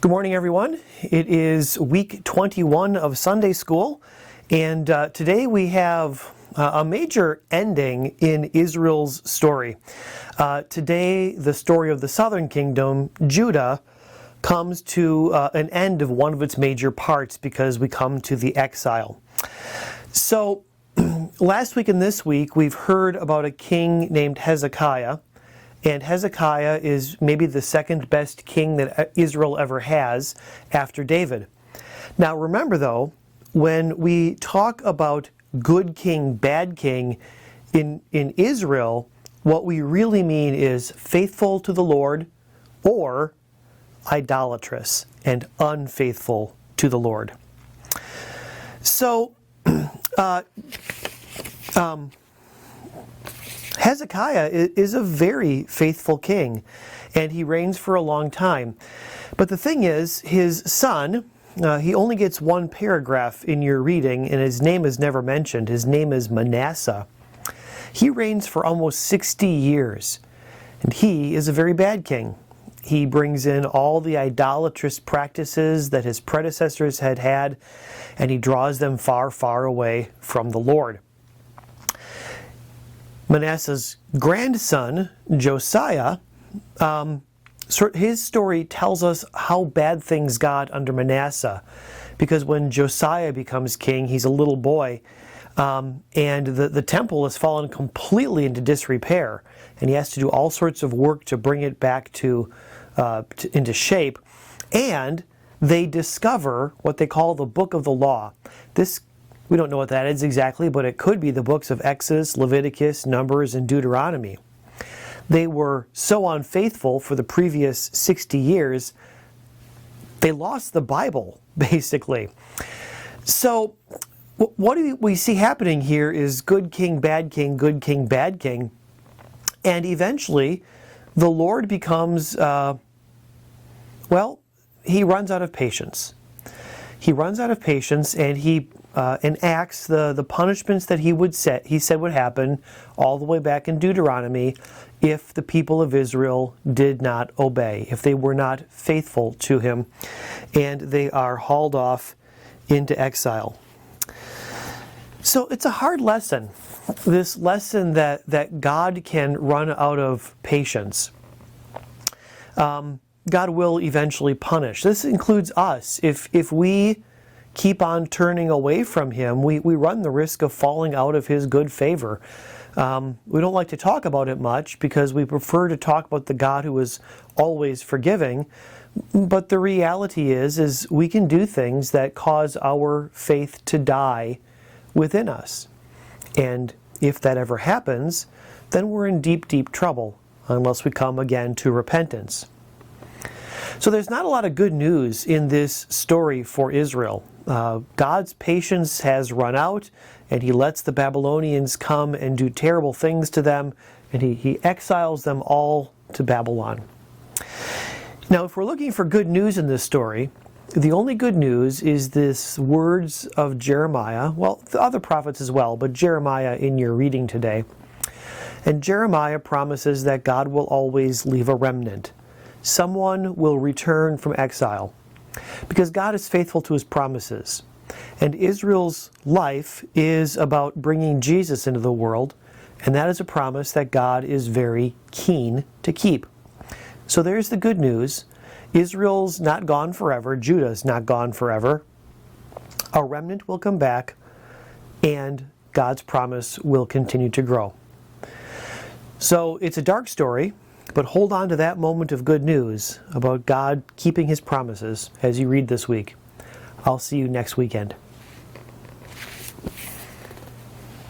Good morning, everyone. It is week 21 of Sunday School, and today we have a major ending in Israel's story. Today, the story of the southern kingdom, Judah, comes to an end of one of its major parts because we come to the exile. So, last week and this week, we've heard about a king named Hezekiah. And Hezekiah is maybe the second best king that Israel ever has after David. Now remember though, when we talk about good king, bad king in Israel, what we really mean is faithful to the Lord or idolatrous and unfaithful to the Lord. So, Hezekiah is a very faithful king, and he reigns for a long time. But the thing is, his son, he only gets one paragraph in your reading, and his name is never mentioned. His name is Manasseh. He reigns for almost 60 years, and he is a very bad king. He brings in all the idolatrous practices that his predecessors had had, and he draws them far, far away from the Lord. Manasseh's grandson, Josiah, his story tells us how bad things got under Manasseh. Because when Josiah becomes king, he's a little boy, and the temple has fallen completely into disrepair. And he has to do all sorts of work to bring it back into shape. And they discover what they call the Book of the Law. We don't know what that is exactly, but it could be the books of Exodus, Leviticus, Numbers, and Deuteronomy. They were so unfaithful for the previous 60 years, they lost the Bible, basically. So, what do we see happening here is good king, bad king, good king, bad king. And eventually, the Lord becomes, he runs out of patience. He runs out of patience, and he enacts the punishments that he said would happen all the way back in Deuteronomy if the people of Israel did not obey, if they were not faithful to him, and they are hauled off into exile. So it's a hard lesson, this lesson that God can run out of patience. God will eventually punish. This includes us. If we keep on turning away from him, we run the risk of falling out of his good favor. We don't like to talk about it much because we prefer to talk about the God who is always forgiving. But the reality is we can do things that cause our faith to die within us. And if that ever happens, then we're in deep, deep trouble unless we come again to repentance. So there's not a lot of good news in this story for Israel. God's patience has run out, and he lets the Babylonians come and do terrible things to them, and he exiles them all to Babylon. Now, if we're looking for good news in this story, the only good news is this words of Jeremiah, well, the other prophets as well, but Jeremiah in your reading today. And Jeremiah promises that God will always leave a remnant. Someone will return from exile, because God is faithful to his promises. And Israel's life is about bringing Jesus into the world, and that is a promise that God is very keen to keep. So there's the good news. Israel's not gone forever. Judah's not gone forever. A remnant will come back, and God's promise will continue to grow. So it's a dark story, but hold on to that moment of good news about God keeping his promises as you read this week. I'll see you next weekend.